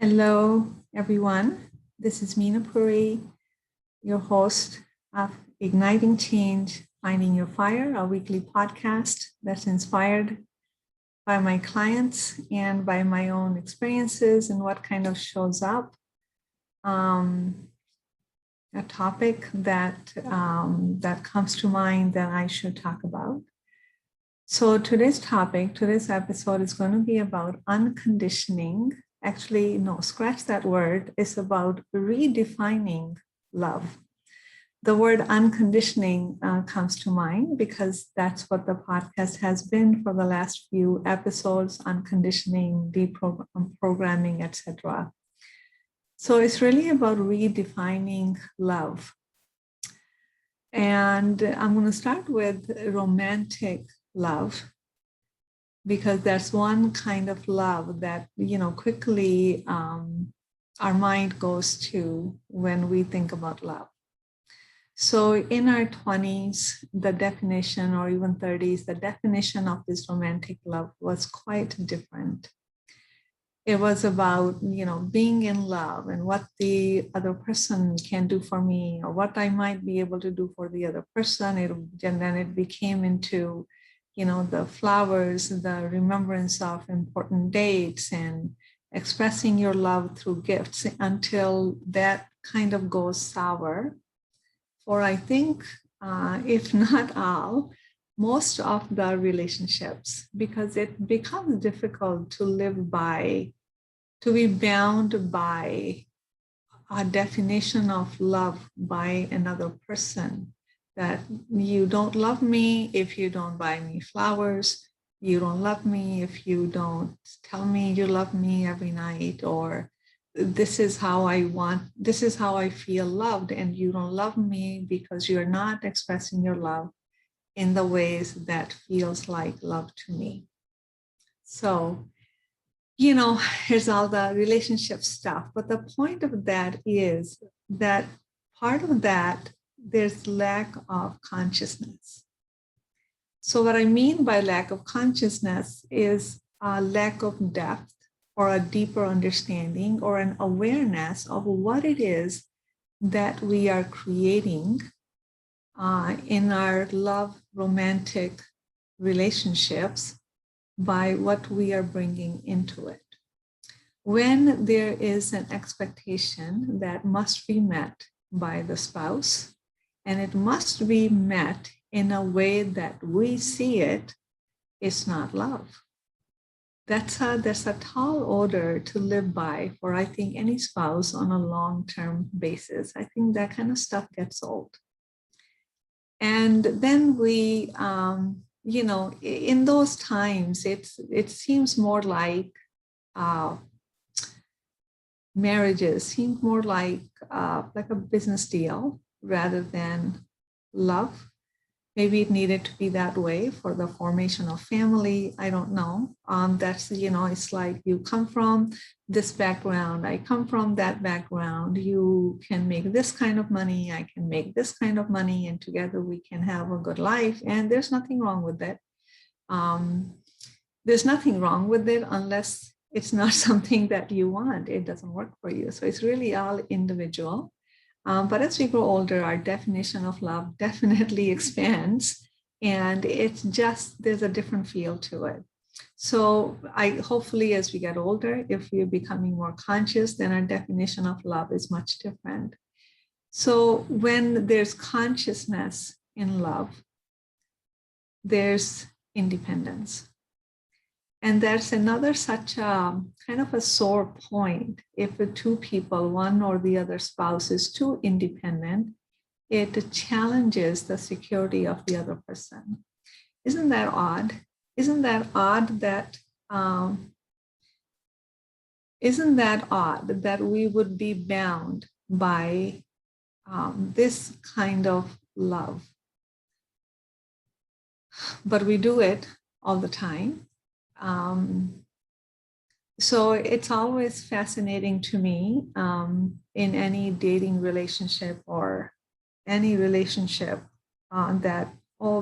Hello, everyone. This is Meena Puri, your host of Igniting Change, Finding Your Fire, a weekly podcast that's inspired by my clients and by my own experiences and what kind of shows up. A topic that comes to mind that I should talk about. So today's episode is going to be about unconditioning. Actually, no, scratch that word. It's about redefining love. The word unconditioning comes to mind because that's what the podcast has been for the last few episodes: unconditioning, deprogramming, etc. So it's really about redefining love. And I'm going to start with romantic love, because that's one kind of love that, quickly our mind goes to when we think about love. So in our 20s, the definition, or even 30s, the definition of this romantic love was quite different. It was about, being in love and what the other person can do for me, or what I might be able to do for the other person. And then it became into, the flowers, the remembrance of important dates, and expressing your love through gifts, until that kind of goes sour for, I think, if not all, most of the relationships, because it becomes difficult to live by, to be bound by a definition of love by another person. That you don't love me if you don't buy me flowers. You don't love me if you don't tell me you love me every night, or this is how I feel loved, and you don't love me because you're not expressing your love in the ways that feels like love to me. So, here's all the relationship stuff. But the point of that is that part of that, there's lack of consciousness. So what I mean by lack of consciousness is a lack of depth, or a deeper understanding, or an awareness of what it is that we are creating in our love romantic relationships by what we are bringing into it. When there is an expectation that must be met by the spouse, and it must be met in a way that we see it, it's not love. That's a tall order to live by for, I think, any spouse on a long-term basis. I think that kind of stuff gets old. And then we, in those times, it seems more like marriages seem more like a business deal rather than love. Maybe it needed to be that way for the formation of family. I don't know. That's, it's like you come from this background, I come from that background. You can make this kind of money, I can make this kind of money, and together we can have a good life. And there's nothing wrong with it. There's nothing wrong with it unless it's not something that you want. It doesn't work for you. So it's really all individual. But as we grow older, our definition of love definitely expands, and it's just, there's a different feel to it. So hopefully as we get older, if we're becoming more conscious, then our definition of love is much different. So when there's consciousness in love, there's independence. And that's another such a kind of a sore point. If the two people, one or the other spouse, is too independent, it challenges the security of the other person. Isn't that odd? Isn't that odd that we would be bound by this kind of love? But we do it all the time. So it's always fascinating to me in any dating relationship or any relationship that,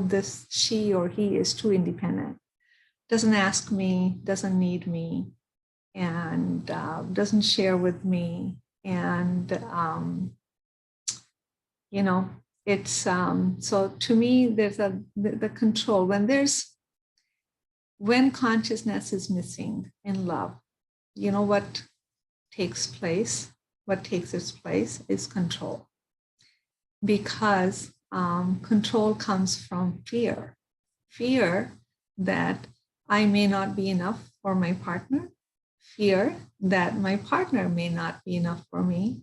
this she or he is too independent, doesn't ask me, doesn't need me. and doesn't share with me. And, it's so to me, there's the control. When consciousness is missing in love, you know what takes place? What takes its place is control. Because control comes from fear that I may not be enough for my partner, fear that my partner may not be enough for me,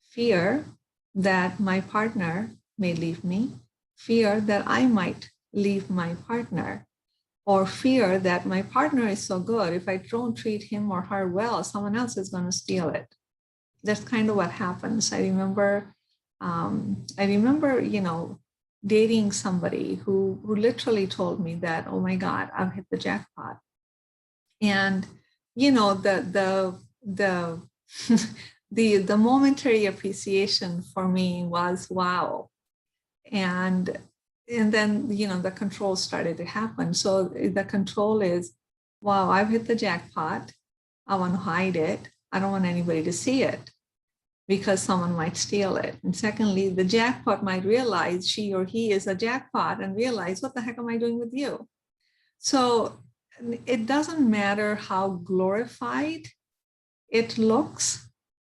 fear that my partner may leave me, fear that I might leave my partner, or fear that my partner is so good, if I don't treat him or her well, someone else is going to steal it. That's kind of what happens. I remember, dating somebody who literally told me that, oh my God, I've hit the jackpot. And, the the momentary appreciation for me was, wow. And then, the control started to happen. So the control is, wow, I've hit the jackpot. I want to hide it. I don't want anybody to see it because someone might steal it. And secondly, the jackpot might realize she or he is a jackpot and realize, what the heck am I doing with you? So it doesn't matter how glorified it looks,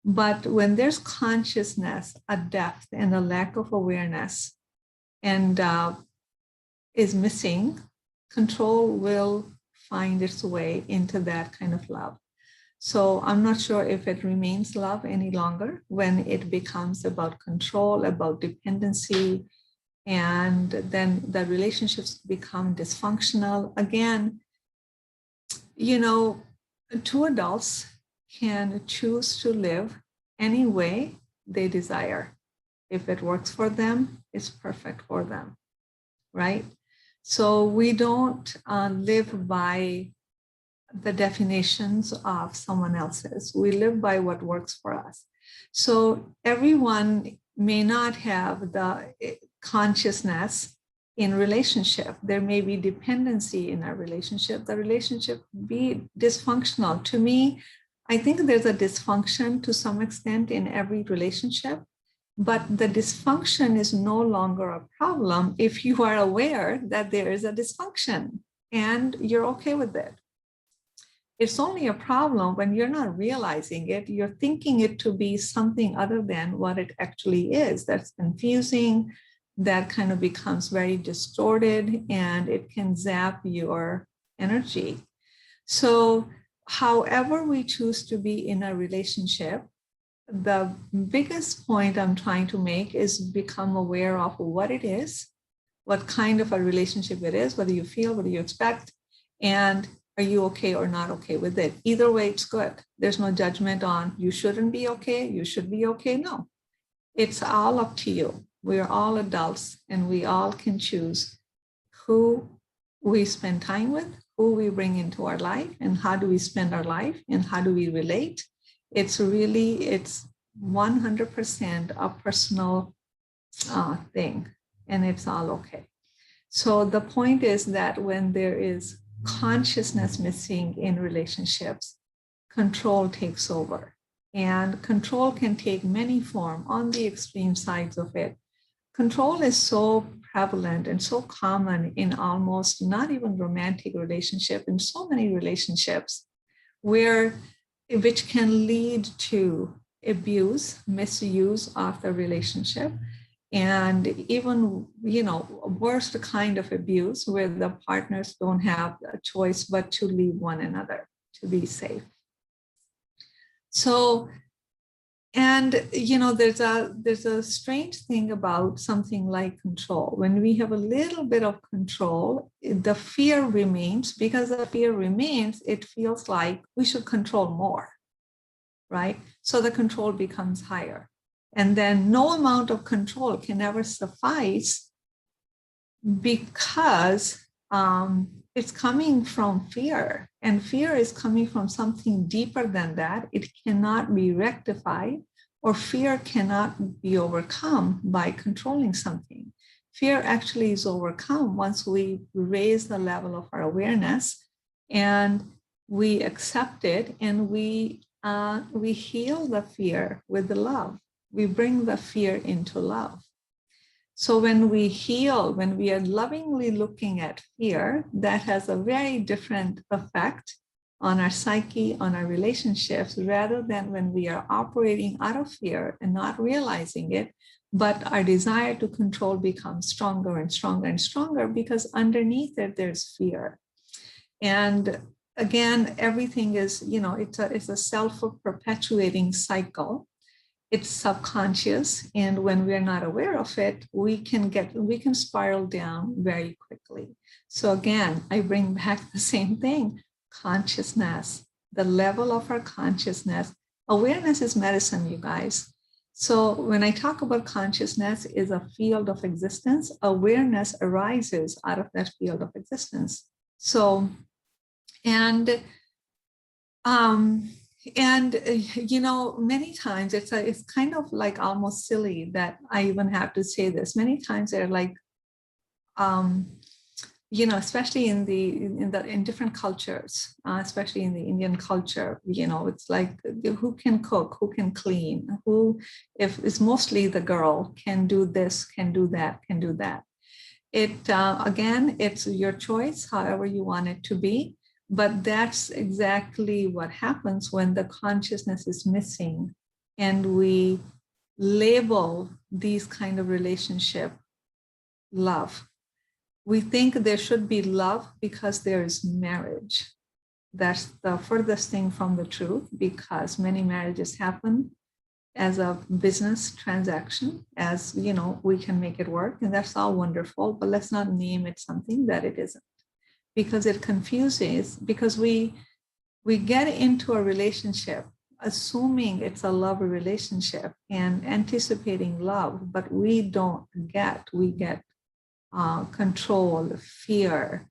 but when there's consciousness, a depth and a lack of awareness and is missing, control will find its way into that kind of love. So I'm not sure if it remains love any longer when it becomes about control, about dependency, and then the relationships become dysfunctional. Again, two adults can choose to live any way they desire. If it works for them, it's perfect for them, right? So we don't live by the definitions of someone else's. We live by what works for us. So everyone may not have the consciousness in relationship. There may be dependency in a relationship. The relationship be dysfunctional. To me, I think there's a dysfunction to some extent in every relationship, but the dysfunction is no longer a problem if you are aware that there is a dysfunction and you're okay with it. It's only a problem when you're not realizing it. You're thinking it to be something other than what it actually is. That's confusing. That kind of becomes very distorted and it can zap your energy. So however we choose to be in a relationship, the biggest point I'm trying to make is become aware of what it is, what kind of a relationship it is, whether you feel, what do you expect, and are you okay or not okay with it? Either way, it's good. There's no judgment on you shouldn't be okay, you should be okay. No, it's all up to you. We're all adults and we all can choose who we spend time with, who we bring into our life, and how do we spend our life and how do we relate. It's 100% a personal thing, and it's all okay. So the point is that when there is consciousness missing in relationships, control takes over. And control can take many forms on the extreme sides of it. Control is so prevalent and so common in almost not even romantic relationship, in so many relationships which can lead to abuse, misuse of the relationship, and even, worst kind of abuse where the partners don't have a choice but to leave one another to be safe. So, and there's a strange thing about something like control. When we have a little bit of control, the fear remains. Because the fear remains, it feels like we should control more, right? So the control becomes higher. And then no amount of control can ever suffice because it's coming from fear. And fear is coming from something deeper than that. It cannot be rectified, or fear cannot be overcome by controlling something. Fear actually is overcome once we raise the level of our awareness and we accept it, and we heal the fear with the love. We bring the fear into love. So when we heal, when we are lovingly looking at fear, that has a very different effect on our psyche, on our relationships, rather than when we are operating out of fear and not realizing it, but our desire to control becomes stronger and stronger and stronger because underneath it, there's fear. And again, everything is, it's a self-perpetuating cycle. It's subconscious. And when we're not aware of it, we can spiral down very quickly. So again, I bring back the same thing, consciousness, the level of our consciousness. Awareness is medicine, you guys. So when I talk about consciousness is a field of existence, awareness arises out of that field of existence. So, many times it's kind of like almost silly that I even have to say this. Many times they're like, especially in different cultures, especially in the Indian culture, it's like who can cook, who can clean, if it's mostly the girl can do this, can do that, can do that. Again, it's your choice, however you want it to be. But that's exactly what happens when the consciousness is missing and we label these kind of relationship love. We think there should be love because there is marriage. That's the furthest thing from the truth, because many marriages happen as a business transaction, as we can make it work, and that's all wonderful, but let's not name it something that it isn't. Because it confuses, because we get into a relationship assuming it's a love relationship and anticipating love, but we get control, fear,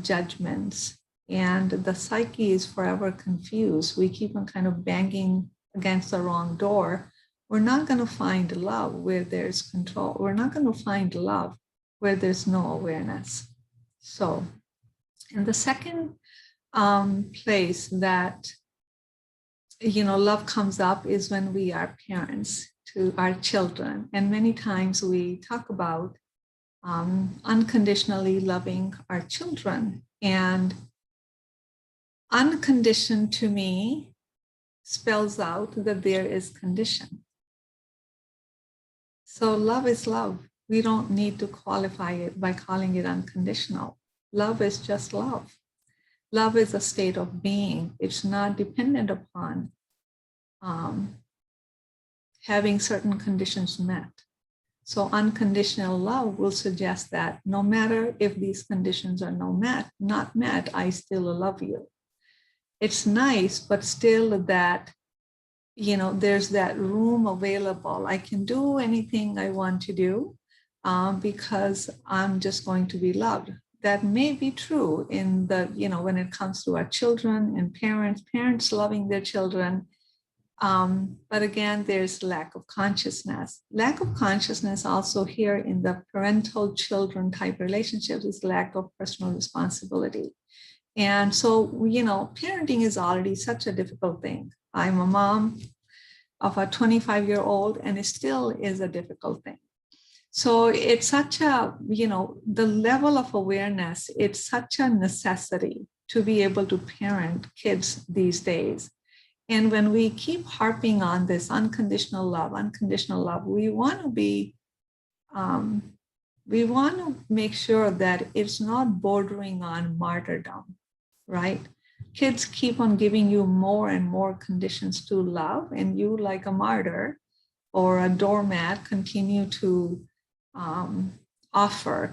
judgments, and the psyche is forever confused. We keep on kind of banging against the wrong door. We're not going to find love where there's control. We're not going to find love where there's no awareness. So, and the second place that, love comes up is when we are parents to our children. And many times we talk about unconditionally loving our children. And unconditioned to me spells out that there is condition. So love is love. We don't need to qualify it by calling it unconditional. Love is just love. Love is a state of being. It's not dependent upon having certain conditions met. So unconditional love will suggest that no matter if these conditions are not met, I still love you. It's nice, but still that, there's that room available. I can do anything I want to do because I'm just going to be loved. That may be true in the, when it comes to our children and parents loving their children. But again, there's lack of consciousness. Lack of consciousness also here in the parental children type relationships is lack of personal responsibility. And so, parenting is already such a difficult thing. I'm a mom of a 25-year-old, and it still is a difficult thing. So it's such a, the level of awareness, it's such a necessity to be able to parent kids these days. And when we keep harping on this unconditional love, we want to make sure that it's not bordering on martyrdom, right? Kids keep on giving you more and more conditions to love, and you, like a martyr or a doormat, continue to offer,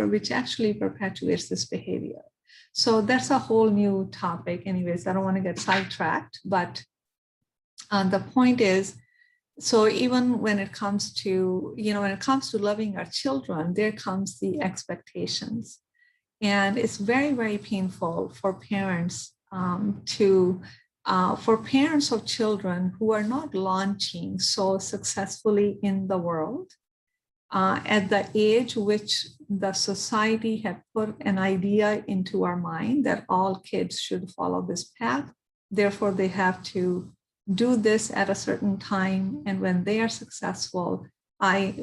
which actually perpetuates this behavior. So that's a whole new topic. Anyways, I don't want to get sidetracked, but the point is, so even when it comes to, loving our children, there comes the expectations. And it's very, very painful for parents for parents of children who are not launching so successfully in the world. at the age which the society had put an idea into our mind that all kids should follow this path. Therefore, they have to do this at a certain time. And when they are successful, I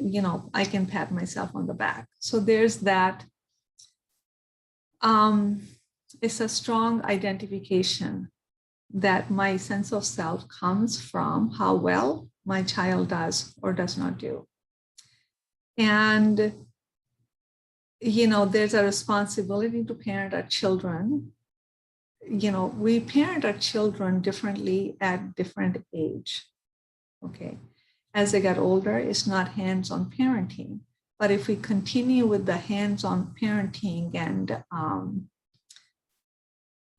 can pat myself on the back. So there's that. It's a strong identification that my sense of self comes from how well my child does or does not do. And, there's a responsibility to parent our children. We parent our children differently at different age. Okay. As they get older, it's not hands-on parenting. But if we continue with the hands-on parenting and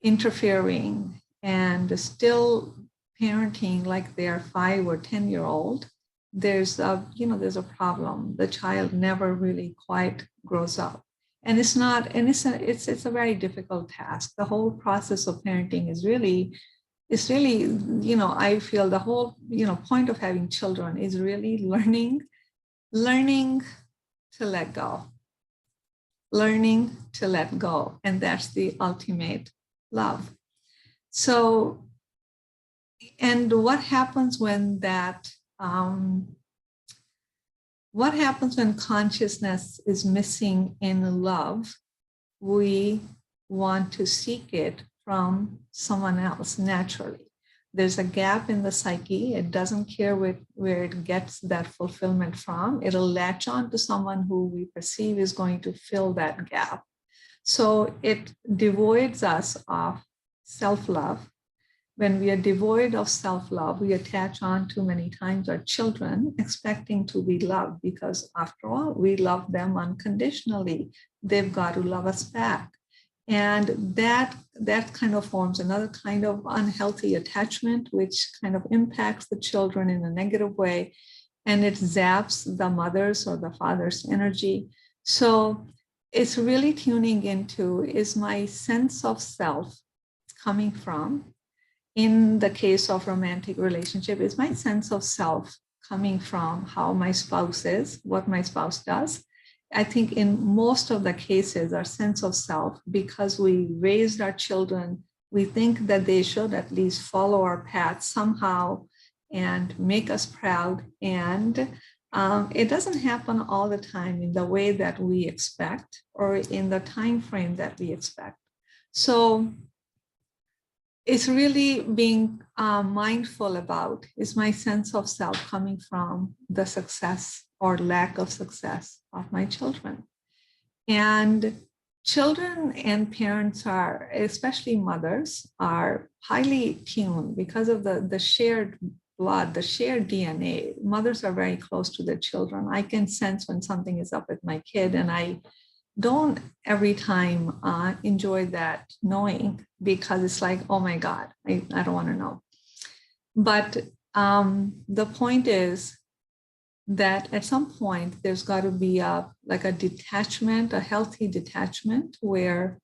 interfering and still parenting like they're 5 or 10-year-old, there's a problem. The child never really quite grows up. And it's a very difficult task. The whole process of parenting is really, I feel the whole, point of having children is really learning to let go. Learning to let go. And that's the ultimate love. So, and what happens when consciousness is missing in love? We want to seek it from someone else naturally. There's a gap in the psyche. It doesn't care where it gets that fulfillment from. It'll latch on to someone who we perceive is going to fill that gap. So it devoids us of self-love. When we are devoid of self-love, we attach on to many times our children, expecting to be loved because, after all, we love them unconditionally. They've got to love us back. And that kind of forms another kind of unhealthy attachment, which kind of impacts the children in a negative way, and it zaps the mother's or the father's energy. So it's really tuning into, is my sense of self coming from? In the case of romantic relationship, is my sense of self coming from how my spouse is, what my spouse does? I think in most of the cases, our sense of self, because we raised our children, we think that they should at least follow our path somehow and make us proud. And it doesn't happen all the time in the way that we expect or in the time frame that we expect. So it's really being mindful about, is my sense of self coming from the success or lack of success of my children? And children and parents are, especially mothers, are highly tuned because of the shared blood, the shared DNA. Mothers are very close to their children. I can sense when something is up with my kid, and I don't every time enjoy that knowing, because it's like, oh my God, I don't want to know. But the point is that at some point there's got to be a detachment, a healthy detachment, where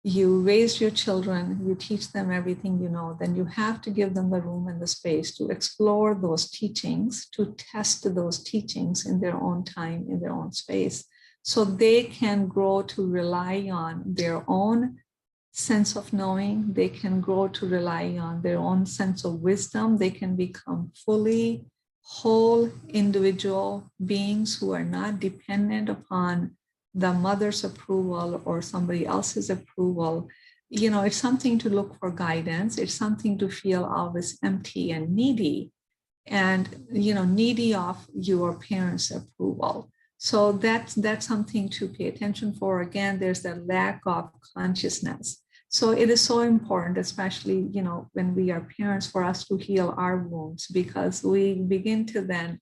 you raise your children, you teach them everything you know, then you have to give them the room and the space to explore those teachings, to test those teachings in their own time, in their own space, so they can grow to rely on their own sense of knowing. They can grow to rely on their own sense of wisdom. They can become fully whole individual beings who are not dependent upon the mother's approval or somebody else's approval. It's something to look for guidance. It's something to feel always empty and needy, and needy of your parents' approval. So that's something to pay attention for. Again, there's that lack of consciousness. So it is so important, especially, when we are parents, for us to heal our wounds, because we begin to then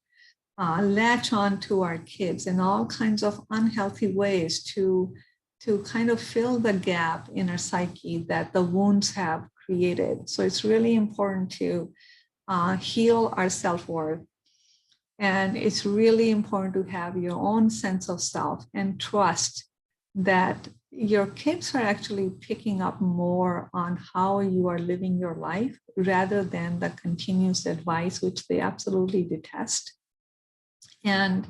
latch on to our kids in all kinds of unhealthy ways to kind of fill the gap in our psyche that the wounds have created. So it's really important to heal our self-worth. And it's really important to have your own sense of self and trust that your kids are actually picking up more on how you are living your life rather than the continuous advice, which they absolutely detest. And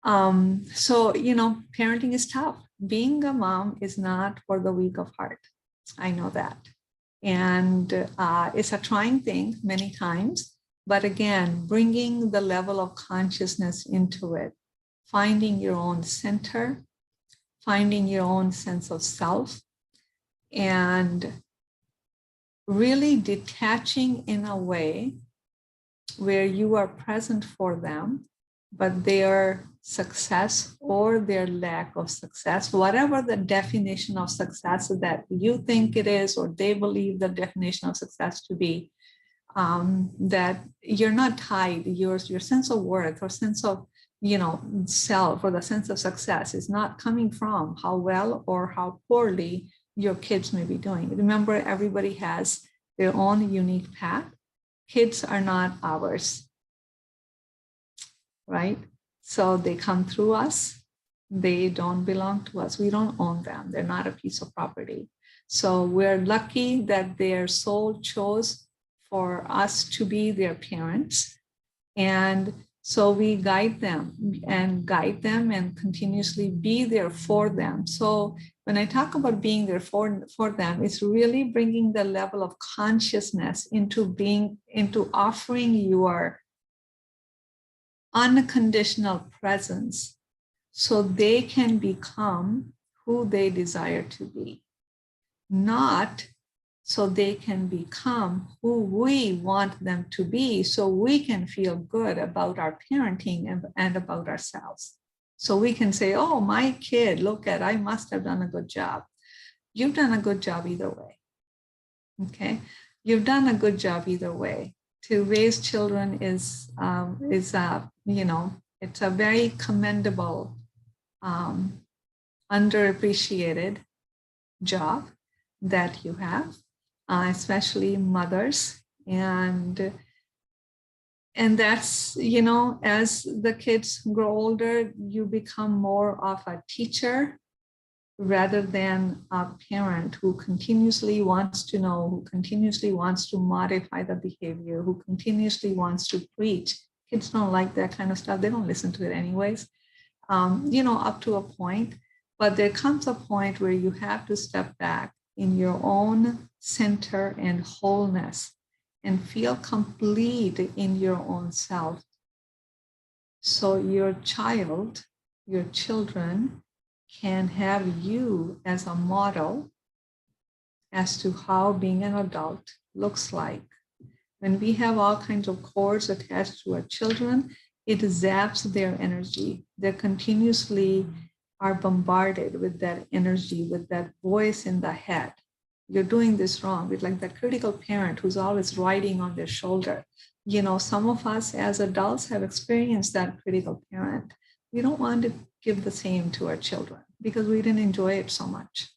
So, parenting is tough. Being a mom is not for the weak of heart. I know that. And it's a trying thing many times. But again, bringing the level of consciousness into it, finding your own center, finding your own sense of self, and really detaching in a way where you are present for them, but their success or their lack of success, whatever the definition of success that you think it is, or they believe the definition of success to be, that you're not tied, your sense of worth or sense of self, or the sense of success is not coming from how well or how poorly your kids may be doing. Remember, everybody has their own unique path. Kids are not ours, right? So they come through us. They don't belong to us. We don't own them. They're not a piece of property. So we're lucky that their soul chose for us to be their parents. And so we guide them and continuously be there for them. So when I talk about being there for them, it's really bringing the level of consciousness into offering your unconditional presence so they can become who they desire to be, not so they can become who we want them to be, so we can feel good about our parenting and about ourselves. So we can say, oh, my kid, look at, I must have done a good job. You've done a good job either way. Okay, you've done a good job either way. To raise children is it's a very commendable, underappreciated job that you have, especially mothers. And that's, as the kids grow older, you become more of a teacher rather than a parent who continuously wants to know, who continuously wants to modify the behavior, who continuously wants to preach. Kids don't like that kind of stuff. They don't listen to it anyways, up to a point. But there comes a point where you have to step back in your own center and wholeness and feel complete in your own self. So your children can have you as a model as to how being an adult looks like. When we have all kinds of cords attached to our children, it zaps their energy. They continuously are bombarded with that energy, with that voice in the head. You're doing this wrong. It's like that critical parent who's always riding on their shoulder. Some of us as adults have experienced that critical parent. We don't want to give the same to our children because we didn't enjoy it so much,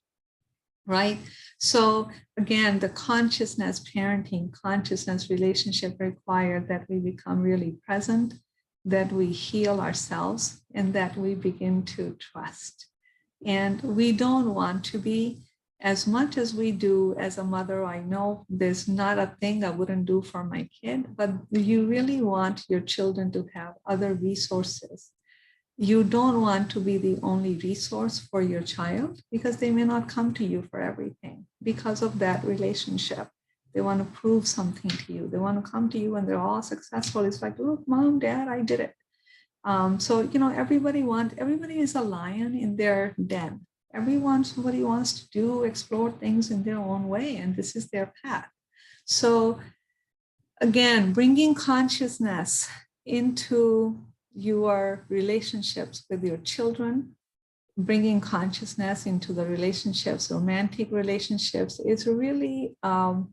right? So again, the consciousness parenting, consciousness relationship require that we become really present, that we heal ourselves, and that we begin to trust. And we don't want to be, as much as we do as a mother, I know there's not a thing I wouldn't do for my kid, but you really want your children to have other resources. You don't want to be the only resource for your child because they may not come to you for everything because of that relationship. They want to prove something to you. They want to come to you when they're all successful. It's like, look, mom, dad, I did it. So, everybody is a lion in their den. Somebody wants to do, explore things in their own way, and this is their path. So again, bringing consciousness into your relationships with your children, bringing consciousness into the relationships, romantic relationships, is really a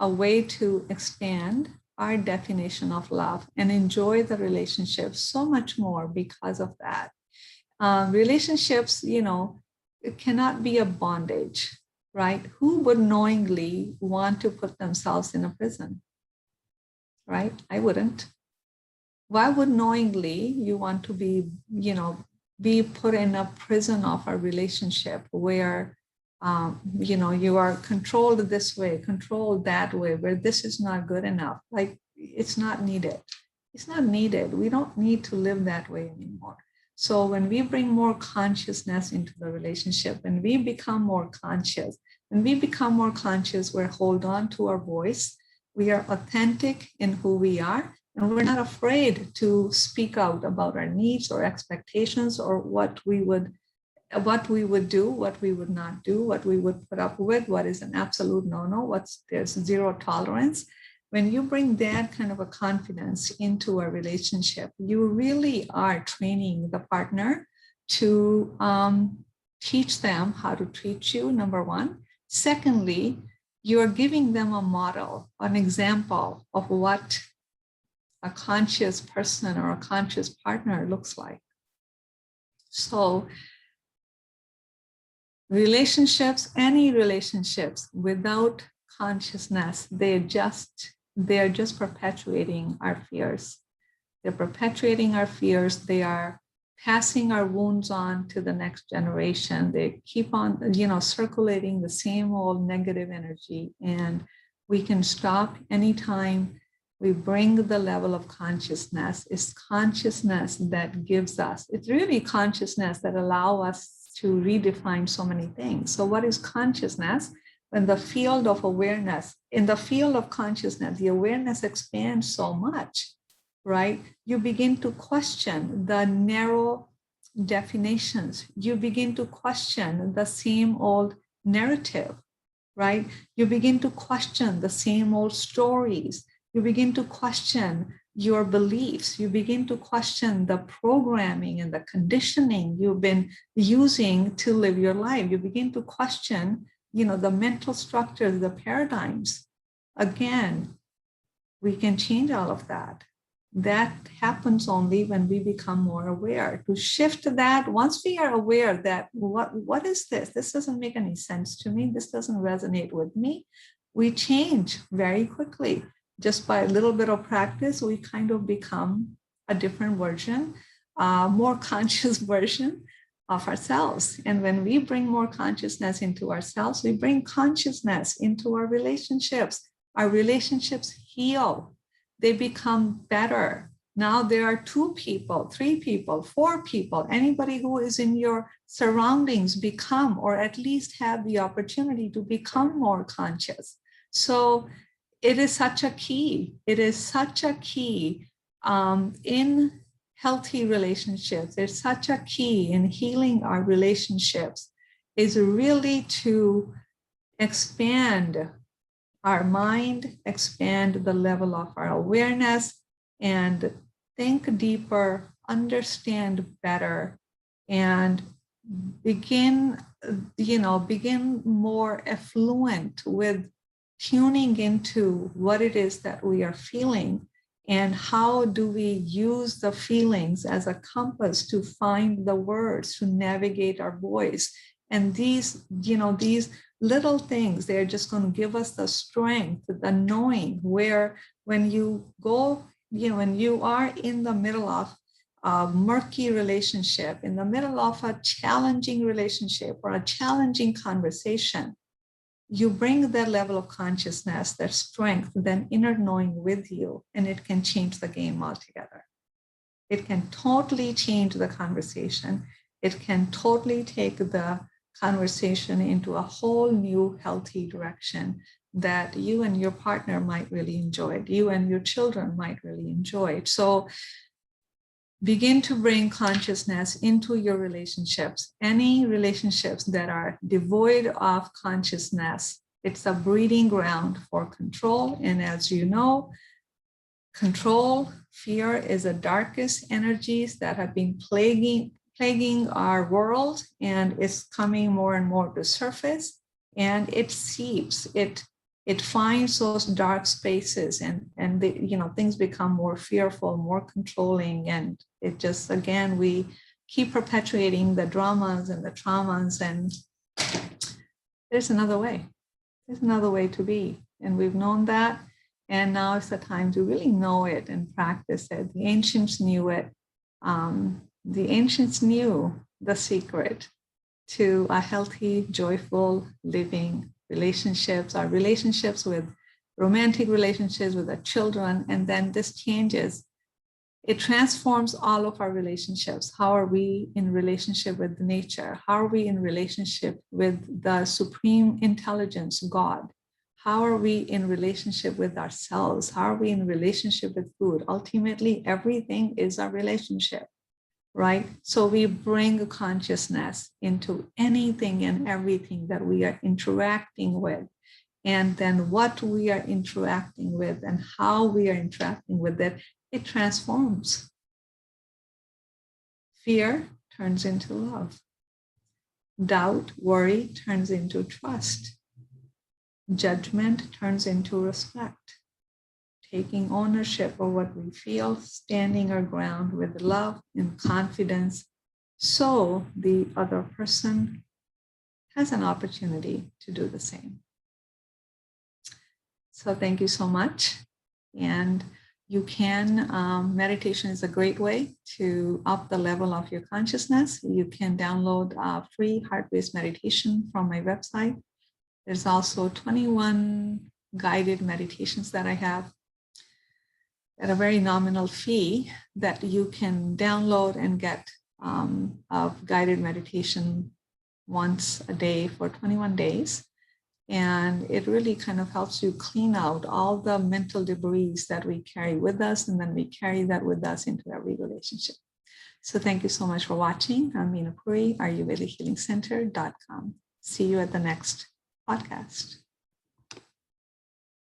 way to expand our definition of love and enjoy the relationship so much more because of that. Relationships, it cannot be a bondage, right? Who would knowingly want to put themselves in a prison, right? I wouldn't. Why would knowingly you want to be put in a prison of a relationship where, you are controlled this way, controlled that way, where this is not good enough? Like, it's not needed. It's not needed. We don't need to live that way anymore. So when we bring more consciousness into the relationship, when we become more conscious, we're hold on to our voice. We are authentic in who we are, and we're not afraid to speak out about our needs or expectations or what we would do, what we would not do, what we would put up with, what is an absolute no-no, there's zero tolerance. When you bring that kind of a confidence into a relationship, you really are training the partner to teach them how to treat you, number one. Secondly, you're giving them a model, an example of what a conscious person or a conscious partner looks like. So any relationships without consciousness, they're just perpetuating our fears. They're perpetuating our fears. They are passing our wounds on to the next generation. They keep on, circulating the same old negative energy. And we can stop anytime we bring the level of consciousness. It's consciousness that gives us, it's really consciousness that allow us to redefine so many things. So what is consciousness? In the field of awareness, in the field of consciousness, the awareness expands so much, right? You begin to question the narrow definitions. You begin to question the same old narrative, right? You begin to question the same old stories. You begin to question your beliefs. You begin to question the programming and the conditioning you've been using to live your life. You begin to question the mental structures, the paradigms. Again, we can change all of that. That happens only when we become more aware. To shift that, once we are aware that what is this? This doesn't make any sense to me. This doesn't resonate with me. We change very quickly. Just by a little bit of practice, we kind of become a different version, more conscious version of ourselves. And when we bring more consciousness into ourselves, we bring consciousness into our relationships. Our relationships heal. They become better. Now there are 2 people, 3 people, 4 people, anybody who is in your surroundings become, or at least have the opportunity to become more conscious. So it is such a key. It is such a key in healthy relationships. There's such a key in healing our relationships is really to expand our mind, expand the level of our awareness, and think deeper, understand better, and begin more affluent with tuning into what it is that we are feeling, and how do we use the feelings as a compass to find the words to navigate our voice. And these little things, they're just going to give us the strength, the knowing where when you go, when you are in the middle of a murky relationship, in the middle of a challenging relationship or a challenging conversation, you bring that level of consciousness, that strength, that inner knowing with you, and it can change the game altogether. It can totally change the conversation. It can totally take the conversation into a whole new healthy direction that you and your partner might really enjoy it. You and your children might really enjoy it. So begin to bring consciousness into your relationships. Any relationships that are devoid of consciousness, it's a breeding ground for control. And as you know, control, fear is the darkest energies that have been plaguing our world, and it's coming more and more to surface, and it seeps, it finds those dark spaces, and things become more fearful, more controlling, and it just, again, we keep perpetuating the dramas and the traumas, and there's another way to be, and we've known that, and now it's the time to really know it and practice it. The ancients knew it. The ancients knew the secret to a healthy, joyful living relationships, our relationships with romantic relationships with our children. And then this changes It transforms all of our relationships. How are we in relationship with nature? How are we in relationship with the supreme intelligence, God? How are we in relationship with ourselves? How are we in relationship with food? Ultimately, everything is a relationship, right? So we bring consciousness into anything and everything that we are interacting with. And then what we are interacting with and how we are interacting with it, it transforms. Fear turns into love. Doubt, worry turns into trust. Judgment turns into respect. Taking ownership of what we feel, standing our ground with love and confidence, so the other person has an opportunity to do the same. So thank you so much. And you can, meditation is a great way to up the level of your consciousness. You can download a free heart-based meditation from my website. There's also 21 guided meditations that I have at a very nominal fee that you can download and get a guided meditation once a day for 21 days. And it really kind of helps you clean out all the mental debris that we carry with us, and then we carry that with us into every relationship. So thank you so much for watching. I'm Meena Puri, AyurvediChealingCenter.com. See you at the next podcast.